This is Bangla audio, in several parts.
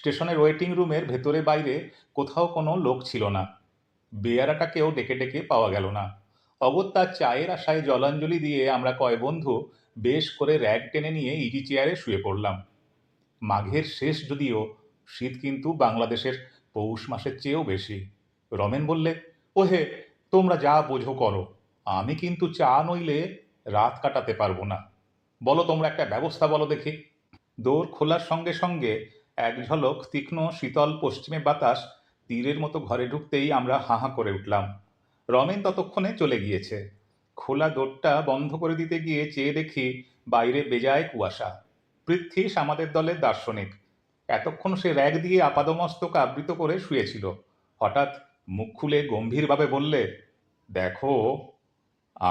স্টেশনের ওয়েটিং রুমের ভেতরে বাইরে কোথাও কোনো লোক ছিল না। বেয়ারাটাকেও ডেকে ডেকে পাওয়া গেল না। অগত্যা চায়ের আশায় জলাঞ্জলি দিয়ে আমরা কয় বন্ধু বেশ করে র‍্যাগ টেনে নিয়ে ইজি চেয়ারে শুয়ে পড়লাম। মাঘের শেষ যদিও শীত কিন্তু বাংলাদেশের পৌষ মাসের চেয়েও বেশি। রমেন বললে, ওহে, তোমরা যা বোঝো করো, আমি কিন্তু চা নইলে রাত কাটাতে পারবো না। বলো, তোমরা একটা ব্যবস্থা বলো দেখি। দোর খোলার সঙ্গে সঙ্গে এক ঝলক তীক্ষ্ণ শীতল পশ্চিমে বাতাস তীরের মতো ঘরে ঢুকতেই আমরা হাঁ হাঁ করে উঠলাম। রমেন ততক্ষণে চলে গিয়েছে। খোলা দোরটা বন্ধ করে দিতে গিয়ে চেয়ে দেখি বাইরে বেজায় কুয়াশা। পৃথ্বীশ আমাদের দলের দার্শনিক। এতক্ষণ সে র‍্যাগ দিয়ে আপাদমস্তক আবৃত করে শুয়েছিল। হঠাৎ মুখ খুলে গম্ভীরভাবে বললে, দেখো,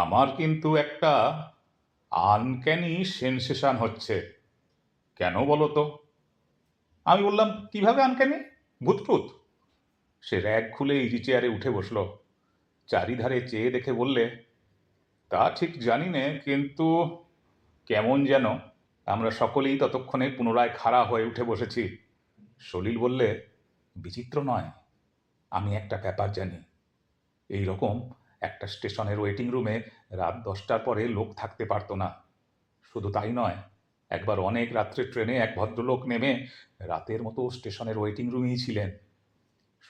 আমার কিন্তু একটা আনক্যানি সেনসেশন হচ্ছে। কেন বলো তো? আমি বললাম, কিভাবে আনক্যানি? ভূতপ্রুত? সে র‍্যাগ খুলে ইজি চেয়ারে উঠে বসল। চারিধারে চেয়ে দেখে বললে, তা ঠিক জানি নে, কিন্তু কেমন যেন। আমরা সকলেই ততক্ষণে পুনরায় খাড়া হয়ে উঠে বসেছি। সলিল বললে, বিচিত্র নয়, আমি একটা ব্যাপার জানি। এই রকম একটা স্টেশনের ওয়েটিং রুমে রাত 10টার পরে লোক থাকতে পারতো না। শুধু তাই নয়, একবার অনেক রাত্রে ট্রেনে এক ভদ্রলোক নেমে রাতের মতো স্টেশনের ওয়েটিং রুমেই ছিলেন।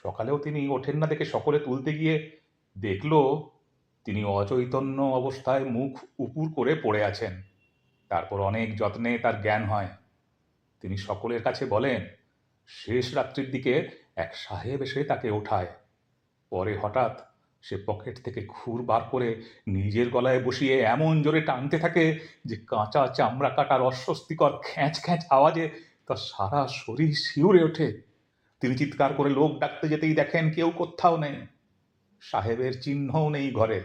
সকালেও তিনি ওঠেন না দেখে সকলে তুলতে গিয়ে দেখল তিনি অচৈতন্য অবস্থায় মুখ উপুর করে পড়ে আছেন। তারপর অনেক যত্নে তার জ্ঞান হয়। তিনি সকলের কাছে বলেন, শেষ রাত্রির দিকে এক সাহেব এসে তাকে ওঠায়। পরে হঠাৎ সে পকেট থেকে খুর বার করে নিজের গলায় বসিয়ে এমন জোরে টানতে থাকে যে কাঁচা চামড়া কাটার অস্বস্তিকর খ্যাঁচ খ্যাঁচ আওয়াজে তার সারা শরীর শিউরে ওঠে। তিনি চিৎকার করে লোক ডাকতে যেতেই দেখেন কেউ কোথাও নেই। সাহেবের চিহ্নও নেই ঘরে।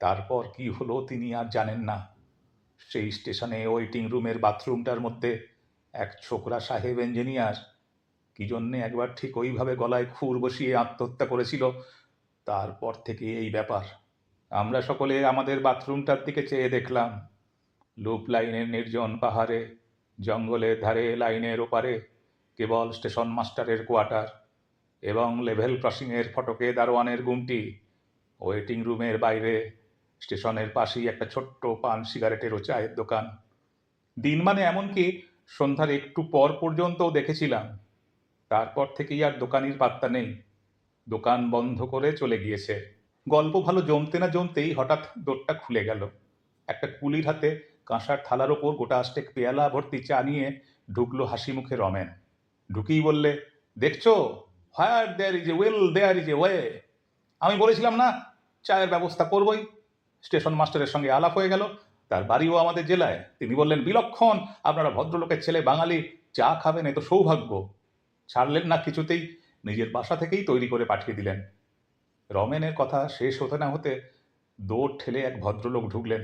তারপর কি হলো তিনি আর জানেন না। সেই স্টেশনে ওয়েটিং রুমের বাথরুমটার মধ্যে এক ছোকরা সাহেব ইঞ্জিনিয়ার কি জন্যে একবার ঠিক ওইভাবে গলায় খুর বসিয়ে আত্মহত্যা করেছিল। তারপর থেকে এই ব্যাপার। আমরা সকলে আমাদের বাথরুমটার দিকে চেয়ে দেখলাম। লুপ লাইনের নির্জন পাহাড়ে, জঙ্গলের ধারে, লাইনের ওপারে কেবল স্টেশন মাস্টারের কোয়ার্টার এবং লেভেল ক্রসিংয়ের ফটকে দারোয়ানের গুমটি। ওয়েটিং রুমের বাইরে স্টেশনের পাশেই একটা ছোট্ট পান সিগারেটের ও চায়ের দোকান। দিন মানে এমনকি সন্ধ্যার একটু পর পর্যন্তও দেখেছিলাম। তারপর থেকেই আর দোকানির পাত্তা নেই। দোকান বন্ধ করে চলে গিয়েছে। গল্প ভালো জমতে না জমতেই হঠাৎ দোরটা খুলে গেল। একটা কুলির হাতে কাঁসার থালার ওপর গোটা আষ্টেক পেয়ালা ভর্তি চা নিয়ে ঢুকলো হাসি মুখে রমেন। ঢুকেই বললে, দেখছো, where there is a will there is a way. আমি বলেছিলাম না চায়ের ব্যবস্থা করবই। স্টেশন মাস্টারের সঙ্গে আলাপ হয়ে গেল। তার বাড়িও আমাদের জেলায়। তিনি বললেন, বিলক্ষণ, আপনারা ভদ্রলোকের ছেলে, বাঙালি, চা খাবেন, এ তো সৌভাগ্য। ছাড়লেন না কিছুতেই, নিজের বাসা থেকেই তৈরি করে পাঠিয়ে দিলেন। রমেনের কথা শেষ হতে না হতে দৌড় ঠেলে এক ভদ্রলোক ঢুকলেন।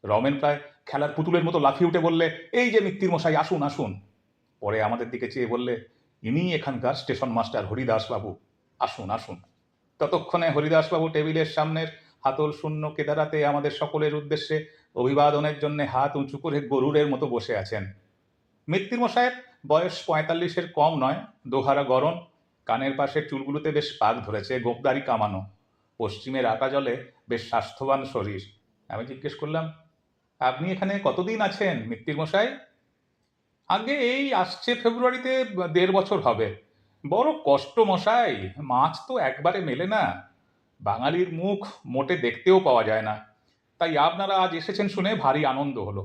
রমেন প্রায় খেলার পুতুলের মতো লাফিয়ে উঠে বললে, এই যে মিত্তির মশাই, আসুন আসুন। পরে আমাদের দিকে চেয়ে বললে, ইনি এখানকার স্টেশন মাস্টার হরিদাসবাবু, আসুন আসুন। ততক্ষণে হরিদাসবাবু টেবিলের সামনের হাতল শূন্য কেদারাতে আমাদের সকলের উদ্দেশ্যে অভিবাদনের জন্য হাত উঁচু করে গরুরের মতো বসে আছেন। মিত্তির মশাইয়ের বয়স 45-এর কম নয়। দোহারা গরম, কানের পাশের চুলগুলোতে বেশ পাক ধরেছে, গোঁপদাড়ি কামানো। পশ্চিমের আটা জলে বেশ স্বাস্থ্যবান শরীর। আমি জিজ্ঞেস করলাম, আপনি এখানে কতদিন আছেন মিত্তির মশাই? আগে এই আসছে ফেব্রুয়ারিতে 1.5 বছর হবে। বড় কষ্ট মশাই, মাছ তো একবারে মেলে না, বাঙালির মুখ মোটে দেখতেও পাওয়া যায় না। তাই আপনারা আজ এসেছেন শুনে ভারী আনন্দ হলো।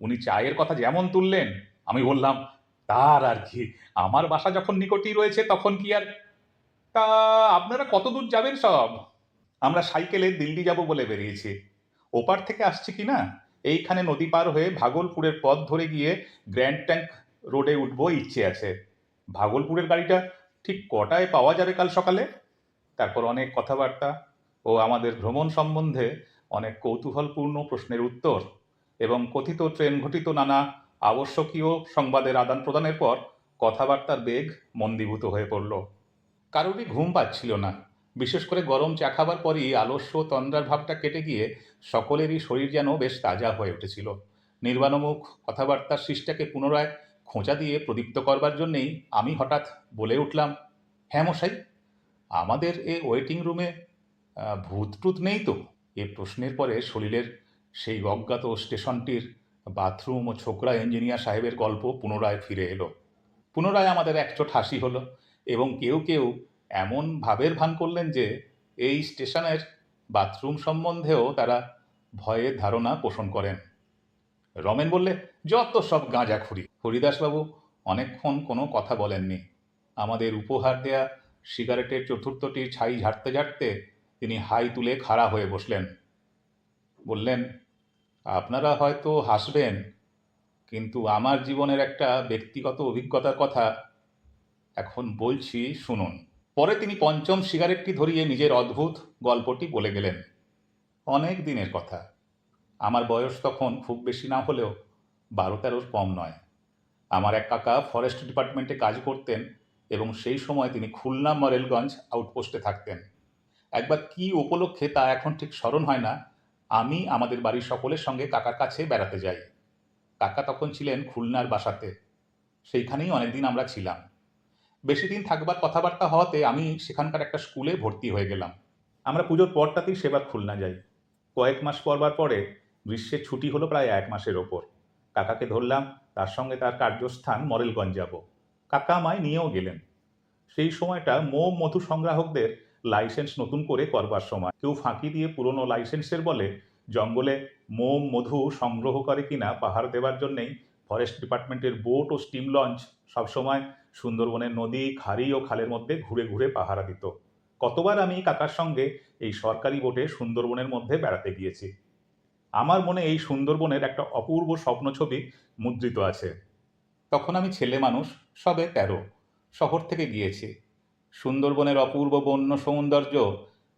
উনি চায়ের কথা যেমন তুললেন, আমি বললাম, তার আর কি, আমার বাসা যখন নিকটেই রয়েছে তখন কি আর। তা আপনারা কত দূর যাবেন সব? আমরা সাইকেলে দিল্লি যাব বলে বেরিয়েছি। ওপার থেকে আসছি কি না, এইখানে নদী পার হয়ে ভাগলপুরের পথ ধরে গিয়ে গ্র্যান্ড ট্যাঙ্ক রোডে উঠবো ইচ্ছে আছে। ভাগলপুরের গাড়িটা ঠিক কটায় পাওয়া যাবে কাল সকালে? তারপর অনেক কথাবার্তা ও আমাদের ভ্রমণ সম্বন্ধে অনেক কৌতূহলপূর্ণ প্রশ্নের উত্তর এবং কথিত ট্রেন ঘটিত নানা আবশ্যকীয় সংবাদের আদান প্রদানের পর কথাবার্তার বেগ মন্দীভূত হয়ে পড়ল। কারোরই ঘুম পাচ্ছিল না। বিশেষ করে গরম চা খাবার পরই আলস্য তন্দ্রার ভাবটা কেটে গিয়ে সকলেরই শরীর যেন বেশ তাজা হয়ে উঠেছিল। নির্বাণমুখ কথাবার্তার শিষ্টাকে পুনরায় খোঁচা দিয়ে প্রদীপ্ত করবার জন্যেই আমি হঠাৎ বলে উঠলাম, হ্যাঁ মশাই, আমাদের এ ওয়েটিং রুমে ভূত টুত নেই তো? এ প্রশ্নের পরে সলিলের সেই অজ্ঞাত স্টেশনটির বাথরুম ও ছোকরা ইঞ্জিনিয়ার সাহেবের গল্প পুনরায় ফিরে এলো। পুনরায় আমাদের একচোট হাসি হলো এবং কেউ কেউ এমন ভাবের ভান করলেন যে এই স্টেশনের বাথরুম সম্বন্ধেও তারা ভয়ের ধারণা পোষণ করেন। রমেন বললে, যত সব গাঁজাখুরি। হরিদাসবাবু অনেকক্ষণ কোনো কথা বলেননি। আমাদের উপহার দেয়া সিগারেটের চতুর্থটির ছাই ঝাড়তে ঝাড়তে তিনি হাই তুলে খাড়া হয়ে বসলেন। বললেন, আপনারা হয়তো হাসবেন, কিন্তু আমার জীবনের একটা ব্যক্তিগত অভিজ্ঞতার কথা এখন বলছি, শুনুন। পরে তিনি পঞ্চম সিগারেটটি ধরিয়ে নিজের অদ্ভুত গল্পটি বলে গেলেন। অনেক দিনের কথা। আমার বয়স তখন খুব বেশি না হলেও 12-13 কম নয়। আমার এক কাকা ফরেস্ট ডিপার্টমেন্টে কাজ করতেন এবং সেই সময় তিনি খুলনা মরেলগঞ্জ আউটপোস্টে থাকতেন। একবার কি উপলক্ষে তা এখন ঠিক স্মরণ হয় না, আমি আমাদের বাড়ির সকলের সঙ্গে কাকার কাছে বেড়াতে যাই। কাকা তখন ছিলেন খুলনার বাসাতে। সেইখানেই অনেকদিন আমরা ছিলাম। বেশি দিন থাকবার কথাবার্তা হওয়াতে আমি সেখানকার একটা স্কুলে ভর্তি হয়ে গেলাম। আমরা পুজোর পরটাতেই সেবার খুলনা যাই। কয়েক মাস পরবার পরে গ্রীষ্মের ছুটি হলো প্রায় 1 মাসের ওপর। কাকাকে ধরলাম তার সঙ্গে তার কার্যস্থান মরেলগঞ্জ যাব। কাকা আমায় নিয়েও গেলেন। সেই সময়টা মোম মধু সংগ্রাহকদের লাইসেন্স নতুন করে করবার সময়। কেউ ফাঁকি দিয়ে পুরনো লাইসেন্সের বলে জঙ্গলে মোম মধু সংগ্রহ করে কিনা পাহাড় দেবার জন্যেই ফরেস্ট ডিপার্টমেন্টের বোট ও স্টিম লঞ্চ সবসময় সুন্দরবনের নদী, খাড়ি ও খালের মধ্যে ঘুরে ঘুরে পাহারা দিত। কতবার আমি কাকার সঙ্গে এই সরকারি বোটে সুন্দরবনের মধ্যে বেড়াতে গিয়েছি। আমার মনে এই সুন্দরবনের একটা অপূর্ব স্বপ্নছবি মুদ্রিত আছে। তখন আমি ছেলে মানুষ, সবে 13। শহর থেকে গিয়েছি। সুন্দরবনের অপূর্ব বন্য সৌন্দর্য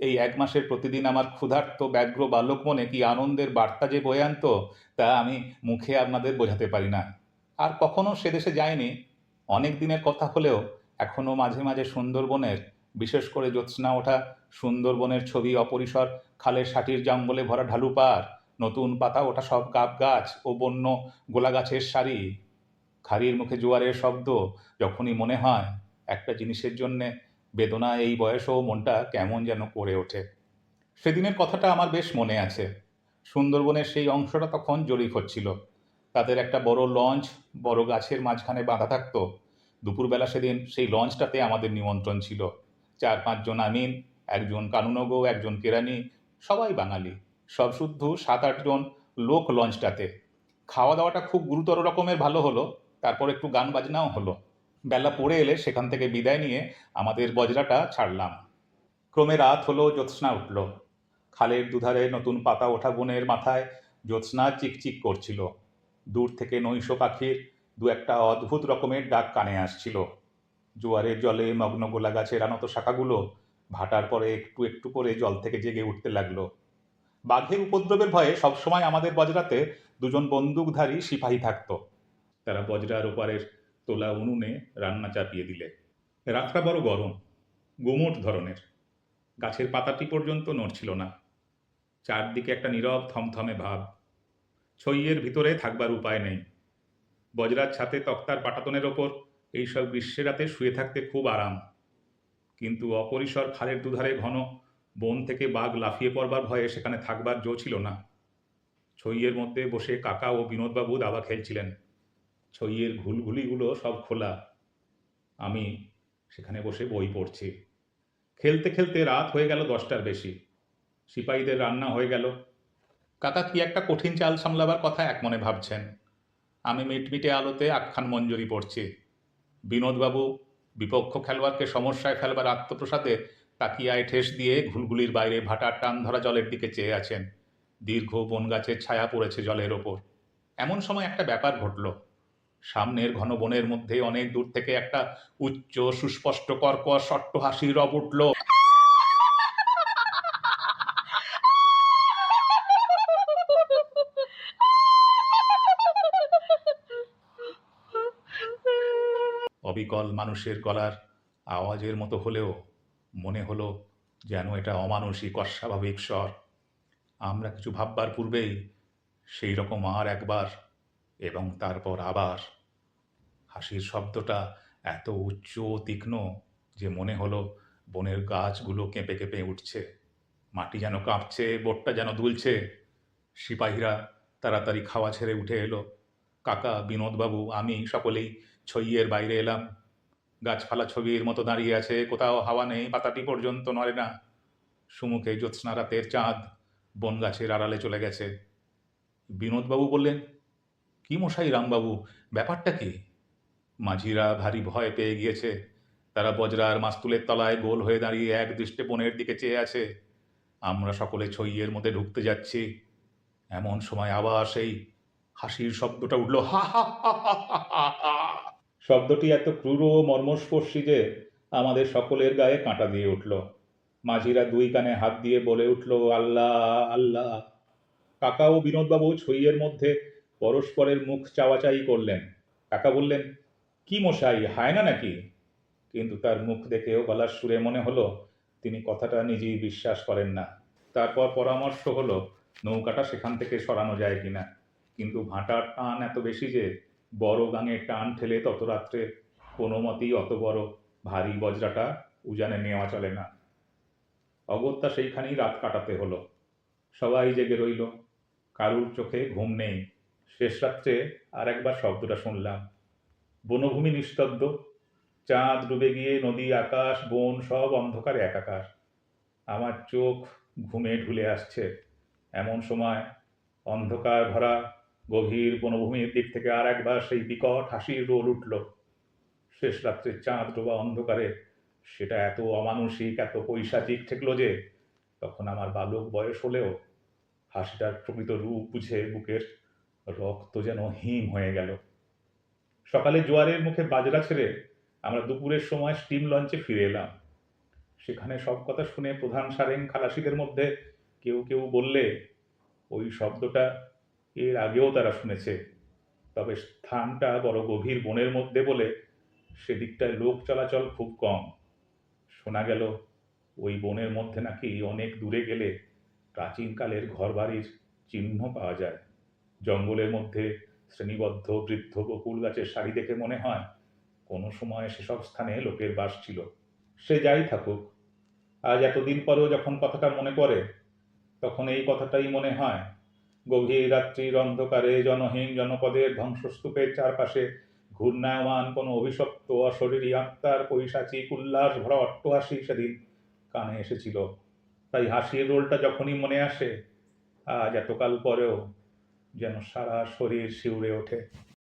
এই 1 মাসের প্রতিদিন আমার ক্ষুধার্ত ব্যগ্র বালক মনে কি আনন্দের বার্তা যে বয়ে আনতো, তা আমি মুখে আপনাদের বোঝাতে পারি না। আর কখনো সে দেশে যাইনি। অনেক দিনের কথা হলেও এখনো মাঝে মাঝে সুন্দরবনের, বিশেষ করে জ্যোৎস্না ওঠা সুন্দরবনের ছবি, অপরিসর খালের সাটির জঙ্গলে ভরা ঢালু পাড়, নতুন পাতা ওঠা সব গাব গাছ ও বন্য গোলা গাছের সারি, খাড়ির মুখে জোয়ারের শব্দ, যখনই মনে হয় একটা জিনিসের জন্যে বেদনা এই বয়সেও মনটা কেমন যেন করে ওঠে। সেদিনের কথাটা আমার বেশ মনে আছে। সুন্দরবনের সেই অংশটা তখন জরিপ হচ্ছিল। তাদের একটা বড় লঞ্চ বড় গাছের মাঝখানে বাঁধা থাকতো। দুপুরবেলা সেদিন সেই লঞ্চটাতে আমাদের নিমন্ত্রণ ছিল। 4-5 জন আমিন, একজন কানুনগো, একজন কেরানি, সবাই বাঙালি। সব শুদ্ধ 7-8 জন লোক লঞ্চটাতে। খাওয়া দাওয়াটা খুব গুরুতর রকমের ভালো হলো। তারপর একটু গান বাজনাও হলো। বেলা পড়ে এলে সেখান থেকে বিদায় নিয়ে আমাদের বজরাটা ছাড়লাম। ক্রমে রাত হলো, জ্যোৎস্না উঠল। খালের দুধারে নতুন পাতা ওঠা বনের মাথায় জ্যোৎস্না চিকচিক করছিল। দূর থেকে নৈশ পাখির দু একটা অদ্ভুত রকমের ডাক কানে আসছিল। জোয়ারের জলে মগ্ন গোলা গাছের আনত শাখাগুলো ভাটার পরে একটু একটু করে জল থেকে জেগে উঠতে লাগলো। বাঘের উপদ্রবের ভয়ে সবসময় আমাদের বজরাতে 2 জন বন্দুকধারী সিপাহী থাকতো। তারা বজরার ওপারের তোলা উনুনে রান্না চাপিয়ে দিলে। রাতটা বড় গরম, গুমোট ধরনের। গাছের পাতাটি পর্যন্ত নড়ছিল না। চারদিকে একটা নীরব থমথমে ভাব। ছইয়ের ভিতরে থাকবার উপায় নেই। বজরার ছাতে তক্তার পাটাতনের ওপর এইসব গ্রীষ্মের রাতে শুয়ে থাকতে খুব আরাম। কিন্তু অপরিসর খালের দুধারে ঘন বন থেকে বাঘ লাফিয়ে পড়বার ভয়ে সেখানে থাকবার জো ছিল না। ছইয়ের মধ্যে বসে কাকা ও বিনোদবাবু দাবা খেলছিলেন। ছইয়ের ঘুলঘুলিগুলো সব খোলা। আমি সেখানে বসে বই পড়ছি। খেলতে খেলতে রাত হয়ে গেল 10টার বেশি। সিপাহীদের রান্না হয়ে গেল। কাকা কি একটা কঠিন চাল সামলাবার কথা একমনে ভাবছেন। আমি মিটমিটে আলোতে আখ্যান মঞ্জুরি পড়ছি। বিনোদবাবু বিপক্ষ খেলোয়াড়কে সমস্যায় ফেলবার আত্মপ্রসাদে তাকিয়ায় ঠেস দিয়ে ঘুলঘুলির বাইরে ভাটার টান ধরা জলের দিকে চেয়ে আছেন। দীর্ঘ বনগাছের ছায়া পড়েছে জলের ওপর। এমন সময় একটা ব্যাপার ঘটল। সামনের ঘন বনের মধ্যে অনেক দূর থেকে একটা উচ্চ সুস্পষ্ট কর্কশ অট্টহাসির রব উঠল। অবিকল মানুষের গলার আওয়াজের মতো হলেও মনে হলো যেন এটা অমানসিক অস্বাভাবিক স্বর। আমরা কিছু ভাববার পূর্বেই সেই রকম আর একবার এবং তারপর আবার হাসির শব্দটা এত উচ্চ ও তীক্ষ্ণ যে মনে হলো বনের গাছগুলো কেঁপে কেঁপে উঠছে, মাটি যেন কাঁপছে, বোটটা যেন দুলছে। সিপাহীরা তাড়াতাড়ি খাওয়া ছেড়ে উঠে এলো। কাকা, বিনোদবাবু, আমি সকলেই ছইয়ের বাইরে এলাম। গাছপালা ছবির মতো দাঁড়িয়ে আছে, কোথাও হাওয়া নেই, পাতাটি পর্যন্ত নড়ে না। সুমুখে জ্যোৎস্না রাতের চাঁদ বন গাছের আড়ালে চলে গেছে। বিনোদবাবু বললেন, কি মশাই রামবাবু, ব্যাপারটা কি? মাঝিরা ভারী ভয় পেয়ে গিয়েছে। তারা বজরার মাস্তুলের তলায় গোল হয়ে দাঁড়িয়ে এক দৃষ্টে বনের দিকে চেয়ে আছে। আমরা সকলে ছইয়ের মধ্যে ঢুকতে যাচ্ছি। এমন সময় আবার সেই হাসির শব্দটা উঠল, হা হা হা হা হা হা হা। শব্দটি এত ক্রূর ও মর্মস্পর্শী যে আমাদের সকলের গায়ে কাঁটা দিয়ে উঠল। মাঝিরা দুই কানে হাত দিয়ে বলে উঠল, আল্লাহ আল্লাহ। কাকা ও বিনোদবাবু ছইয়ের মধ্যে পরস্পরের মুখ চাওয়াচাই করলেন। কাকা বললেন, কি মশাই, হায়না নাকি? কিন্তু তার মুখ দেখে ও গলার সুরে মনে হলো তিনি কথাটা নিজেই বিশ্বাস করেন না। তারপর পরামর্শ হলো নৌকাটা সেখান থেকে সরানো যায় কিনা, কিন্তু ভাটার টান এত বেশি যে বড় গাঙে টান ঠেলে তত রাত্রে কোনো মতেই অত বড় ভারী বজরাটা উজানে নেওয়া চলে না। অগত্যা সেইখানেই রাত কাটাতে হলো। সবাই জেগে রইল, কারুর চোখে ঘুম নেই। শেষ রাত্রে আর একবার শব্দটা শুনলাম। বনভূমি নিস্তব্ধ, চাঁদ ডুবে গিয়ে নদী, আকাশ, বন সব অন্ধকারে একাকার। আমার চোখ ঘুমে ঢুলে আসছে। এমন সময় অন্ধকার ভরা গভীর বনভূমির দিক থেকে আর একবার সেই বিকট হাসির রোল উঠল। শেষ রাত্রে চাঁদ ডোবা অন্ধকারে সেটা এত অমানুষিক, এত পৈশাচিক ঠেকল যে তখন আমার বালক বয়স হলেও হাসিটার প্রকৃত রূপ বুঝে বুকের রক্ত যেন হিম হয়ে গেল। সকালে জোয়ারের মুখে বাজরা ছেড়ে আমরা দুপুরের সময় স্টিম লঞ্চে ফিরে এলাম। সেখানে সব কথা শুনে প্রধান সারেং খালাসিদের মধ্যে কেউ কেউ বললে ওই শব্দটা এর আগেও তারা শুনেছে, তবে স্থানটা বড় গভীর বনের মধ্যে বলে সেদিকটায় লোক চলাচল খুব কম। শোনা গেল ওই বনের মধ্যে নাকি অনেক দূরে গেলে প্রাচীনকালের ঘরবাড়ির চিহ্ন পাওয়া যায়। জঙ্গলের মধ্যে শ্রেণীবদ্ধ বৃদ্ধ বকুল গাছের সারি দেখে মনে হয় কোনো সময় সেসব স্থানে লোকের বাস ছিল। সে যাই থাকুক, আজ এতদিন পরেও যখন কথাটা মনে পড়ে তখন এই কথাটাই মনে হয়। গভীর রাত্রির অন্ধকারে জনহীন জনপদের ধ্বংসস্তূপের চারপাশে ঘূর্ণায়মান কোনো অভিশপ্ত অশরীরী আত্মার পৈশাচিক উল্লাস ভরা অট্টহাসি সেদিন কানে এসেছিল। তাই হাসির রোলটা যখনই মনে আসে, আজ এতকাল পরেও যেন সারা শরীর শিউরে ওঠে।